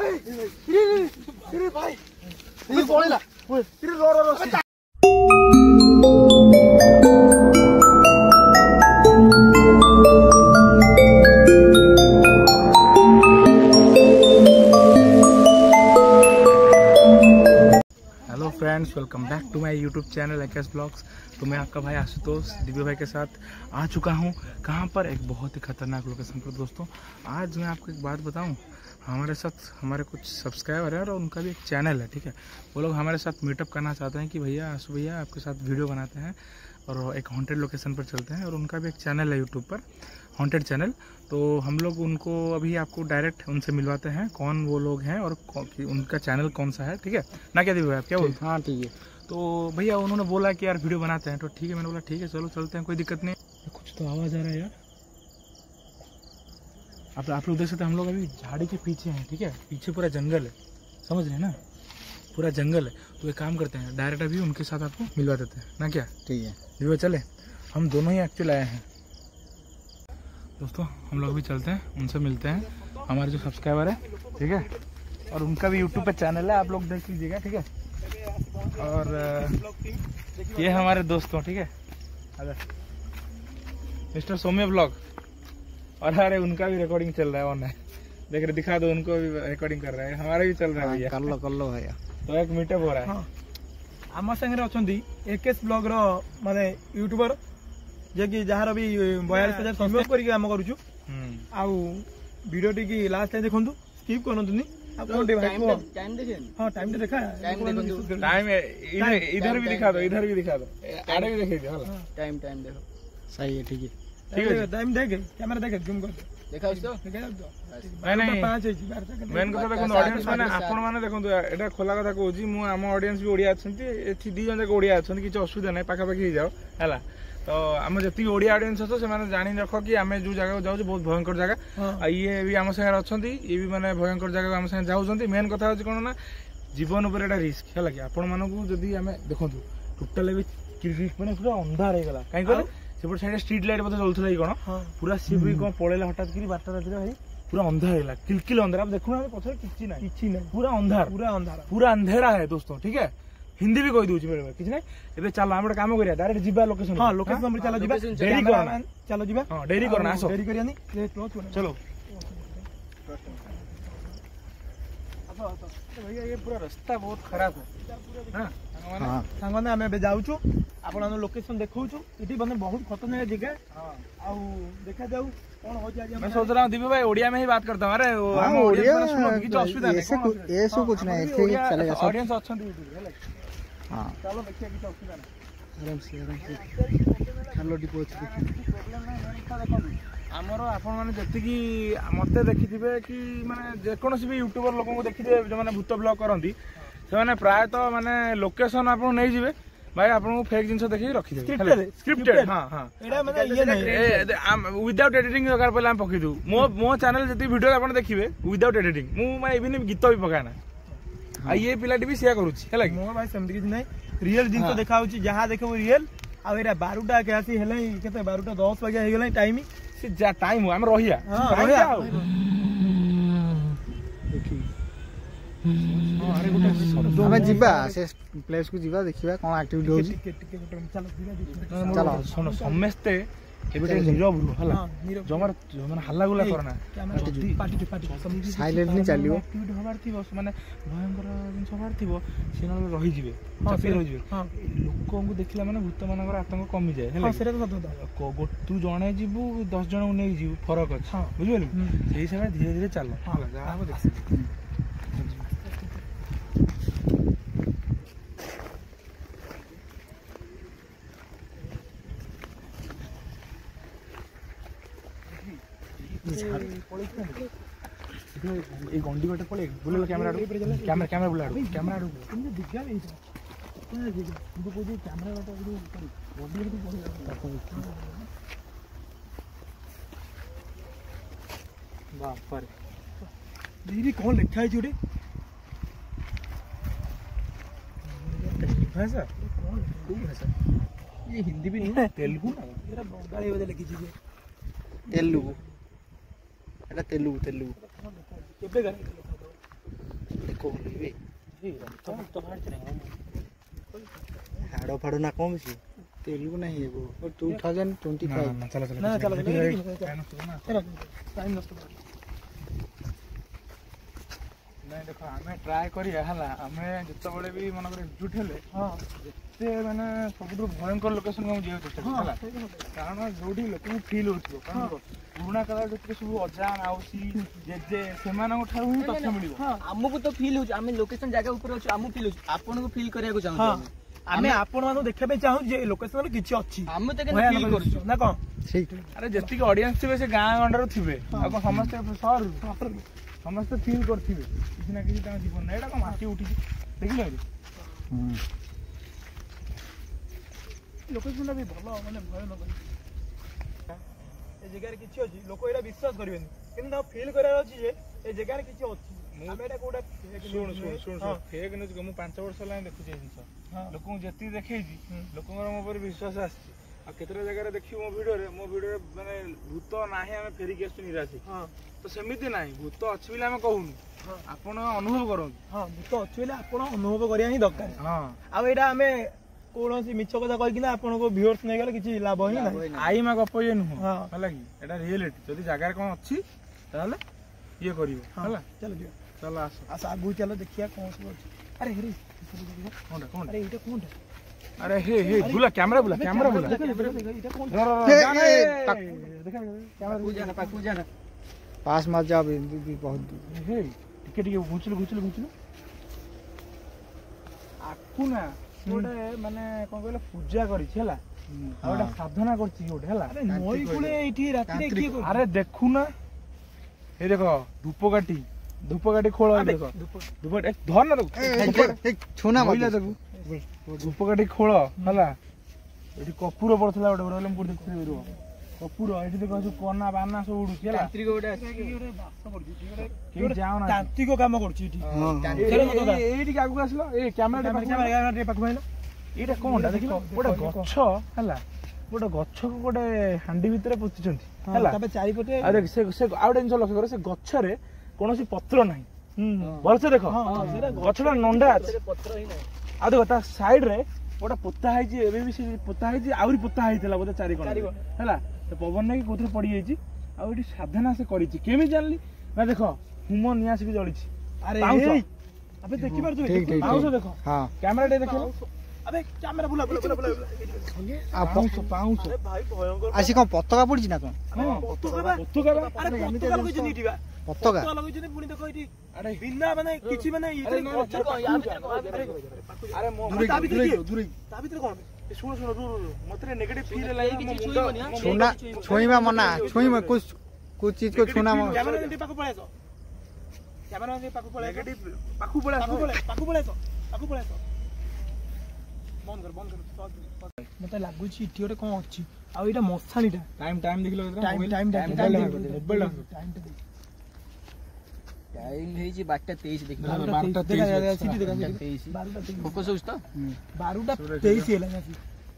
भाई ये पळेला रे रो रो रो friends, welcome back to my YouTube channel एकेस ब्लॉग्स। तो मैं आपका भाई आशुतोष दिव्य भाई के साथ आ चुका हूँ कहाँ पर, एक बहुत ही खतरनाक लोकेशन पर। दोस्तों आज मैं आपको एक बात बताऊँ, हमारे साथ हमारे कुछ सब्सक्राइबर हैं और उनका भी एक चैनल है, ठीक है। वो लोग हमारे साथ मीटअप करना चाहते हैं कि भैया आशु भैया आपके साथ वीडियो बनाते हैं और एक हॉन्टेड लोकेशन पर चलते हैं, और उनका भी एक चैनल है यूट्यूब पर, हॉन्टेड चैनल। तो हम लोग उनको अभी आपको डायरेक्ट उनसे मिलवाते हैं, कौन वो लोग हैं और उनका चैनल कौन सा है, ठीक है ना। क्या दिव्य आप क्या बोलते हैं? हाँ ठीक है। तो भैया उन्होंने बोला कि यार वीडियो बनाते हैं, तो ठीक है, मैंने बोला ठीक है चलो चलते हैं, कोई दिक्कत नहीं। कुछ तो आवाज़ आ रहा है यार, आप लोग देख सकते हैं। हम लोग अभी झाड़ी के पीछे हैं, ठीक है, पीछे पूरा जंगल है, समझ रहे हैं ना, पूरा जंगल है। तो एक काम करते हैं, डायरेक्ट अभी उनके साथ आपको मिलवा देते हैं ना, क्या ठीक है दिव्य? चले, हम दोनों ही एक्चुअली आए हैं दोस्तों, हम लोग भी चलते हैं, उनसे मिलते हैं, हमारे जो सब्सक्राइबर है, ठीक है। और उनका भी यूट्यूब पे चैनल है, आप लोग देख लीजिएगा, ठीक है। और ये हमारे दोस्तों, ठीक है, मिस्टर सौम्य ब्लॉग। और अरे उनका भी रिकॉर्डिंग चल रहा है, ऑन है, देख रहे, दिखा दो, उनको भी रिकॉर्डिंग कर रहा है, हमारा भी चल रहा है भैया। कर लो भैया। तो एक मीटअप हो रहा है। आम संगे अच्छा एकेस ब्लॉग माने यूट्यूबर जे कि जार भी 42,000 सब्सक्राइब करके काम करूछु। आउ वीडियो टी लास्ट टाइम देखंतु, स्किप करनतुनी। आप कोन भाई को टाइम देखे? हां टाइम देखा, टाइम इधर भी दिखा दो, इधर भी दिखा दो, आड़े भी दिखा दो। टाइम देखो, सही है, ठीक है, ठीक है। टाइम देखे, कैमरा देखे, जूम कर देखा उसको, नहीं 5 है मेन कथा देखो, ऑडियंस माने आपण माने देखो, एटा खोला कथा कहूची, मु हम ऑडियंस भी ओडिया अछंती, एथि दी जन जाक ओडिया अछंती, किछ असुविधा नै, पाखा पाखी जाओ हैला। तो आम जी ओडिया ऑडियंस अच्छे से जानी रख कि आम जो जगह जाऊँ बहुत भयंकर जगह, ये भी आम सागर अच्छा, ये भी माने भयंकर जगह आम सागर जाऊँ। मेन कथा हूँ कौन ना, जीवन उपर एटा रिस्क है कि आपण मानू जदि आम देखो टोटाल भी मैंने पूरा अंधार हो गला, कहीं सेपट साइड स्ट्रीट लाइट बोधे चलुला कि कौन, पूरा सी भी कौन पड़ेगा हठात कि 12टा रात भाई, पूरा अंधार है, किलकिल अंधार। आप देखो ना पछे किछि ना, पूरा अंधार, पूरा अंधेरा है दोस्तों, ठीक है। हिंदी भी कहि दूची मेरे किछि नै। एबे चलो हम काम करिया, डायरेक्ट जिबा लोकेशन। हां लोकेशन हमरे चलो जिबा, देरी करना, चलो जिबा। हां देरी करना, आसो देरी करियानी, ले क्लोज करना, चलो आसो भैया। ये पूरा रास्ता बहुत खराब है। हां सांगने हमें जाऊछु, आपण लोकेशन देखौछु, इटी बने बहुत खतरनाक जगह। हां आ देखा जाऊ कौन हो जाए। मैं सोच रहा हूं दिव्य भाई ओडिया में ही बात करता हूं। अरे हम ओडिया में सुनो, किछ असुविधा नहीं, ऐसे कुछ नहीं, ठीक है चलेगा, ऑडियंस अच्छा यूट्यूब है। हाँ चलो देखिए, किसी असुविधा नहीं, आराम से खालो डिपो अच्छी। आमर आपण मैंने जी मत देखिए कि माने जेकोसी भी यूट्यूबर लोक को देखिए जो मैंने भूत ब्लॉग करती, से प्रायतः माने लोकेशन आप नहीं जाए भाई, आपको फेक जिन देखिए रखिए, स्क्रिप्टेड। हाँ हाँ विदाउट एडिटिंग दरकार पड़े पकईदू। मो चैनल जी वीडियो आप देखिए विदाउट एडिटिंग, मुझे इवन गीत भी पकाना, ये पिलाटी भी सेया करूची है कि मो भाई सेमती किछ नै, रियल जिंस देखा होची, जहां देखो रियल। आ एरा 12टा के आसी हेलै, केते 12:10 बजे हे गेलै टाइम, से जा टाइम हम रहिया। हां रहिया देखि। हां अरे गोटे हमें जिबा से प्लेस को जिबा, देखिबा कोन एक्टिविटी होची। चलो सुनो, समस्ते एबे नीरव रू हला, जमर माने हल्ला गुला करना, पार्टी साइलेंटली चलियो। एक्टिविटी हबार थिबो, माने भयंकर जिन हबार थिबो, सिना रहि जिवे, चापी रहि जिवे। लोक को देखला माने भूत मानकर आतंक कमी जाए। हां सेटा तो सत, तू जणे जीवु 10 जण को नै जीवु, फरक अछि, बुझिबेलु। सेही समय धीरे धीरे चलो, हां जा हम देख। गंडी गोटे पड़े बुले कैमरा कैमरा बुला कैमरा दीदी कौन लिखा है जोड़े भाषा, ये हिंदी भी नहीं, तेलुगु ना, बंगाली वाले लिखी चीजें, तेलुगु, तेलुगु तेलुगु केबे गाली ହାଡ଼ ଫାଡ଼ ନା କଣ ବେଶୀ ତେଲୁଗୁ ନାହିଁ ଏଗୋ 2025 ନା ଚାଲ ଟାଇମ୍ ନଷ୍ଟ କର ନାଇଁ ଦେଖ ଆମେ ଟ୍ରାଏ କରିବା ହେଲା ଆମେ ଯେତେବେଳେ ବି ମନେକର ଏକଜୁଟ ହେଲେ ହଁ ଯେତେ ମାନେ ସବୁଠୁ ଭୟଙ୍କର ଲୋକେସନକୁ ଆମେ ଯିବାକୁ ଚେଷ୍ଟା କରିବା ହେଲା କାରଣ ଯୋଉଠି ଲୋକଙ୍କୁ ଫିଲ୍ ହଉଥିବ କାରଣ ପୁରୁଣା କାଳରେ ଯେତିକି ସବୁ ଅଜା ମାଉସୀ ଜେଜେ ସେମାନଙ୍କ ଠାରୁ ହିଁ ତଥ୍ୟ ମିଳିବ ଆମକୁ ତ ଫିଲ୍ ହଉଛି ଆମେ ଲୋକେସନ ଜାଗା ଉପରେ ଅଛୁ ଆମକୁ ଫିଲ୍ ହଉଛି ଆପଣଙ୍କୁ ଫିଲ୍ କରିବାକୁ ଚାହୁଁଛୁ ଆମେ ଆପଣ ମାନଙ୍କୁ ଦେଖିବା ପାଇଁ ଚାହୁଁ ଯେ ଲୋକେସନରେ କିଛି ଅଛି ଆମେ ତ କେମିତି ଫିଲ୍ କରୁଛୁ ନା କଣ ଆରେ ଯେତିକି ଅଡିଏନ୍ସ ଥିବେ ସେ ଗାଁ ଗଣ୍ଡାରୁ ଥିବେ ଆଉ କଣ ସମସ୍ତେ ସହରରୁ ସମସ୍ତେ ଫିଲ୍ କରିଥିବେ କିଛି ନା କିଛି ତାଙ୍କ ଜୀବନ ଏଇଟା କଣ ମାଟି ଉଠିଛି ଦେଖିଲେ ଲୋକେସନଟା ବି ଭଲ ମାନେ ଭୟ ନ କରି ଏ ଜାଗାରେ କିଛି ଅଛି ଲୋକ ଏଇଟା ବିଶ୍ୱାସ କରିବେନି କିନ୍ତୁ ତାକୁ ଫିଲ୍ କରିବାର ଅଛି ଯେ ଏ ଜାଗାରେ କିଛି ଅଛି ଆମେ ଏଇଟା କୋଉଟା ଶୁଣ ଫେକ୍ ନ୍ୟୁଜ୍ ମୁଁ 5 ବର୍ଷ ହେଲାଣି ଦେଖୁଛି ଏ ଜିନିଷ ଲୋକଙ୍କୁ ଯେତିକି ଦେଖେଇଛି ଲୋକଙ୍କର ମୋ ଉପରେ ବିଶ୍ୱାସ ଆସିଛି ଆଉ କେତେଟା ଜାଗାରେ ଦେଖିବୁ ମୋ ଭିଡିଓରେ ମାନେ ଭୂତ ନାହିଁ ଆମେ ଫେରିକି ଆସୁଛୁ ନିରାଶ ତ ସେମିତି ନାହିଁ ଭୂତ ଅଛି ବୋଲି ଆମେ କହୁନୁ ଆପଣ ଅନୁଭବ କରନ୍ତୁ ହଁ ଭୂତ ଅଛି ବୋଲି ଆପଣ ଅନୁଭବ କରିବା ହିଁ ଦରକାର ଆଉ ଏଇଟା ଆମେ କୌଣସି ମିଛ କଥା କହିକିନା ଆପଣଙ୍କୁ ଭିଉଅର୍ସ ନେଇଗଲେ କିଛି ଲାଭ ହିଁ ନାହିଁ ଆଇ ମା ଗପ ଇଏ ନୁହଁ ହେଲା କି ଏଇଟା ରିଏଲିଟି ଯଦି ଜାଗାରେ କଣ ଅଛି ତାହେଲେ ଇଏ କରିବ ହେଲା ଚାଲ ଯିବା ଚାଲ ଆସ ଆଗକୁ ଚାଲ ଦେଖିବା କଣ ସବୁ ଅଛି ଆରେ ହେରେ କଣଟା ଆରେ ଏଇଟା କଣଟା अरे हे बुला कैमरा बुला ଏଇଟା କଣଟା ପାଖକୁ ଯାନା पास मत जा भी बहुत दूर हे टिके घुंचलु आकु ना गोटे माने कोन कहले पूजा करिछि हला आ गोटे साधना करछि गोटे हला अरे नई कुले एठी राती की अरे देखु ना हे देखो धूपकाठी खोल देखो धूप धर ना छुना मत देखो धूपकाठी खोल हला एठी कपूर पड़थला गोटे बोले हम देखु रो कपूर एठी देखो सब कोना बाना सब उडुछि हला तांत्रिक गोटे बास करछि के जाओ ना तांत्रिक काम करछि एठी एठी आगु आसलो ए कैमरा पाखु आइलो एटा कोनटा देखिलो गोटे गच्छ हला गोटे गच्छ को गोटे हांडी भितरे पोतिचंती हला तबे चारि पटे आ देख से आउट जिंस लक्ष्य करे से गच्छ रे कोनोसी पत्र नाही भलसे देखो गच्छटा नंडा अछि पत्र ही नहीं आ देखो ता साइड रे गोटे पोता हाइजी एबे भी से पोता हाइजी आउरी पोता हाइतला बोले चारि कोण हला तो पवन नै कोथरे पड़ी जाईची आ एठी साधना से करिछि केमी जानली ना देखो हुम नियास भी जळिछि अरे अबे देखि पारछु पाउस देखो हां कैमरा दे देखो अबे कैमरा बुला पाउस अरे भाई भयंकर आसी कोन पतका पड़ी ना कोन पतका अरे पतका लगै जनी इटिबा पतका लगै जनी पुनी देखो इटी अरे बिना माने किछि माने अरे मो ता भीतर कोन सुन मते नेगेटिव फील लागे कि छुना छुईमा मना छुईमा कुछ चीज को छुना कैमरा दे पाकु पळेसो कैमरा दे पाकु पळे नेगेटिव पाकु पळेसो बंद कर मते लागुची इटी ओटे कोन अछि आ एटा मसानीटा टाइम देखिलो टाइम मोबाइल टाइम हेजी 12:23 देखिलो 12:23 फोकस होस तो 12:23 हेला जासी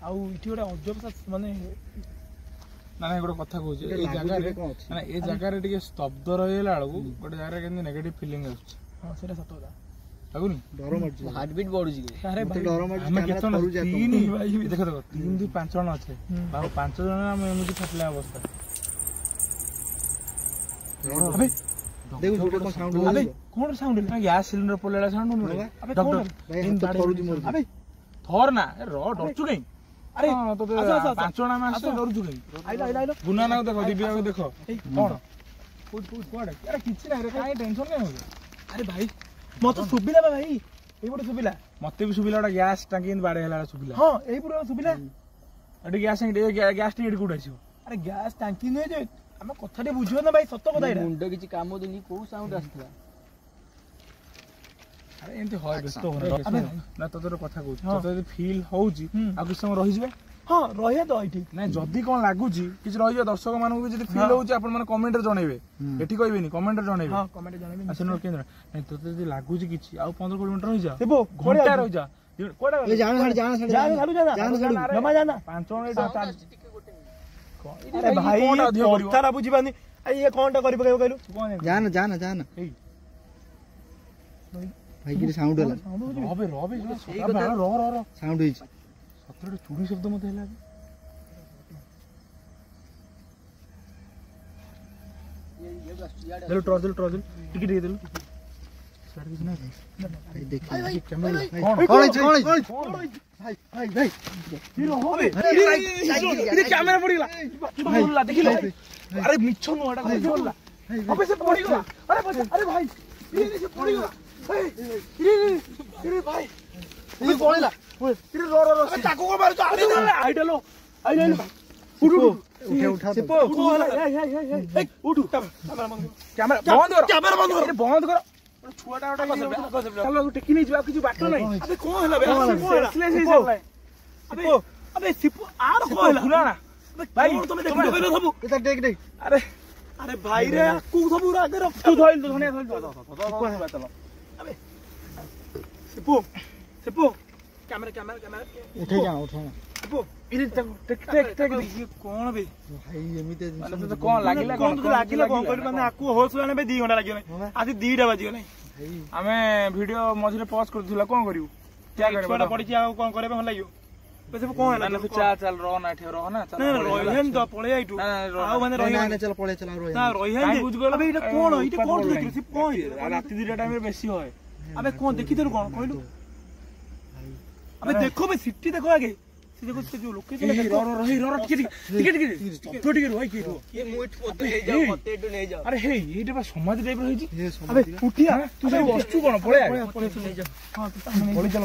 आ इटी ओटे अजब माने ना गोटे कथा कहूँ ए जगार टे स्तब्ध रहीला बेलू गोटे जगह के नेगेटिव फीलिंग हाँ सेटा सत कथा लगुनि डर मारछि हार्ट बीट बढ़ुछि अरे मते डर मारछि आमे केतो न 3 2 5 जण अछि बाबू 5 जण हम एमिति फटला अवस्था अबे देखो छोटे को साउंड अबे कोन साउंड गैस सिलेंडर पलेला साउंड न अबे कोन अबे थोर ना रो डरचु नहीं अरे तो 5 जण में आसे डरचु नहीं आइलो गुना ना देखो दिव्या को देखो कोन कोड अरे किछि ना रे काई टेंशन नहीं हो अरे भाई मते सुबिला भाई एई बडे सुबिला मते भी सुबिला ओटा गैस टांकी इन बाडे हला सुबिला हां एई बडे सुबिला अडी गैस टैंक गुड आइयो अरे गैस टांकी नै जे हम कथाटे बुझियो ना भाई सत्य कथा एटा मुंड किछि काम देनी को साउंड आस्थिला अरे एंती होय व्यस्त हो ना तो तोर कथा कहू तो जदी फील होउची आ कुछ समय रहि जबे हां रहिया तो एठी नै जदी कोन लागुची किछ रहि जा दर्शक मानन को जदी फील होउची आपण माने कमेंट रे जणैबे एठी कहबेनी कमेंट रे जणैबे हां कमेंट जणैबे असनो केंद्र नै तो जदी लागुची किछ आ 15 किलोमीटर रहि जा देबो घंटा रहि जा कोडा ए जाना जमा जाना 5 जण एटा अरे भाई कथा बुझी पानी ये कोनटा करि पकाइबो कहलु जाना ए ଭାଇ କି ସାଉଣ୍ଡ ହେଲା ରବେ ଏଇ କଥା ସାଉଣ୍ଡ ହେଇଛି ସତରେ ଚୁଡ଼ି ଶବ୍ଦ ମତେ ହେଲା ଦେଲୁ ଟର୍ଚ ଦେଲୁ ଟିକେ ଦେଲୁ ଭାଇ ଦେଖି କ୍ୟାମେରା କଣ ହେଇଛି କ୍ୟାମେରା ପଡିଗଲା ଦେଖିଲ ଆରେ ମିଛ ନୁହଁ ଏଟା ପଡିଗଲା ଅବେ ସେ ପଡିଗଲା ଆରେ ଭାଇ ସେ ପଡିଗଲା ଭାଇ ଇଏ ପଳେଇଲା ତାକୁ କଣ ମାରୁଛ ଆଇଡଲ ଉଠୁ ବନ୍ଦ କର ଛୁଆଟା ଗୋଟେ ଟେକି ନେଇଯିବ ଆଉ କିଛି ବାଟ ନାହିଁ କଣ ହେଲା ଆବେ ସିପୁ ଆର କଣ ହେଲା ଭାଇ ତମେ ଦେଖିଲ ସବୁ ଆରେ ଆରେ ଭାଇ ରେ ଆକୁ ସବୁ ଆଗରେ ତୁ ଧଇଲ ଧନିଆ ଧଇଲ ଆବେ ସିପୁ କ୍ୟାମେରା ଉଠେଇ ଯା ସିପୁ କଣ ବେ ଭାଇ ଏମିତି ତତେ କଣ ଲାଗିଲା କଣ କହିଲୁ ମାନେ ଆକୁ ହୋସ୍ ଆଣିବେ 2 ଘଣ୍ଟା ଲାଗିବ ଆଜି 2ଟା ବାଜିଗଲା ଆମେ ଭିଡିଓ ମଝିରେ ପଜ କରୁଥିଲା କଣ କରିବୁ ଛୁଆଟା ପଡିଛି ଆଉ କଣ କରିବା ଭଲ ଲାଗିବ କଣ ହେଲା ଚାଲ ରହ ନା ଏଠି ରହ ନା ରହିହେନି ତ ପଳେଇ ଆଇଟୁ ଆଉ ମାନେ ରହିହେନି ଚାଲ ପଳେଇ ଚାଲ ରହିହେନି ଏଇଟା କଣ ଦେଖିଲୁ ସେ କଣ ରାତି 2ଟା ଟାଇମରେ ବେଶୀ ହୁଏ ଆବେ କଣ ଦେଖିଥିଲୁ କଣ କହିଲୁ ଆବେ ଦେଖ ବେ ସିଟି ଦେଖ ଆଗେ ସେ ଦେଖ ସେ ଯୋଉ ଲୋକେସନ ଟିକେ ଆରେ ହେଇ ଏଇଟା ବା ସମାଧି ଟାଇପର ହେଇଛି ଆବେ ଉଠିଆ ତୁ ବସଛୁ କଣ ପଳେଇ ଚାଲ